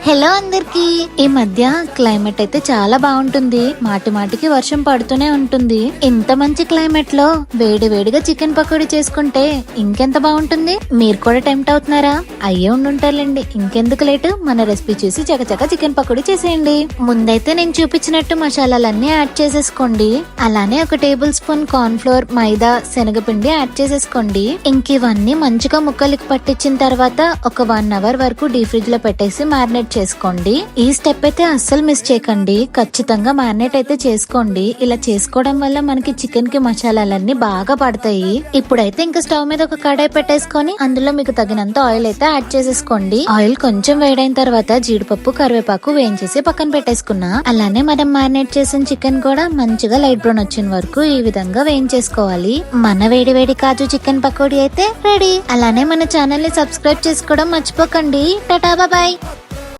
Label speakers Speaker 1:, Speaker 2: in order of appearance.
Speaker 1: Hello అందరికి. ఈ మధ్య క్లైమేట్ అయితే చాలా బాగుంటుంది. మాటి మాటికి వర్షం పడుతూనే ఉంటుంది. ఇంత మంచి క్లైమేట్ లో వేడి వేడిగా చికెన్ పకోడీ చేసుకుంటే ఇంకెంత బాగుంటుంది. మీరు కూడా టెంప్ట్ అవుతున్నారా? అయ్యే ఉండుంటారులేండి. ఇంకెందుకు లేటు, మన రెసిపీ చూసి చకచక చికెన్ పకోడీ చేసేయండి. ముందైతే నేను చూపించినట్టు మసాలాలన్నీ యాడ్ చేసేసుకోండి. అలానే ఒక టేబుల్ స్పూన్ కార్న్ ఫ్లోర్, మైదా, శనగపిండి యాడ్ చేసేసుకోండి. ఇంక ఇవన్నీ మంచిగా ముక్కలకి పట్టించిన తర్వాత ఒక 1 అవర్ వరకు డీ ఫ్రిడ్జ్ లో పెట్టేసి మ్యారినేట్ చేసుకోండి. ఈ స్టెప్ అయితే అస్సలు మిస్ చేయకండి. ఖచ్చితంగా మ్యారినేట్ అయితే చేసుకోండి. ఇలా చేసుకోవడం వల్ల మనకి చికెన్ కి మసాలాలన్నీ బాగా పడతాయి. ఇప్పుడైతే ఇంకా స్టవ్ మీద ఒక కడాయి పెట్టేసుకొని అందులో మీకు తగినంత ఆయిల్ అయితే యాడ్ చేసేసుకోండి. ఆయిల్ కొంచెం వేడైన తర్వాత జీడిపప్పు, కరివేపాకు వేయించేసి పక్కన పెట్టేసుకున్నా. అలానే మనం మ్యారినేట్ చేసిన చికెన్ కూడా మంచిగా లైట్ బ్రౌన్ వచ్చిన వరకు ఈ విధంగా వేయించేసుకోవాలి. మన వేడి వేడి కాజు చికెన్ పకోడీ అయితే రెడీ. అలానే మన ఛానల్ ని సబ్స్క్రైబ్ చేసుకోవడం మర్చిపోకండి. టాటా బాయ్.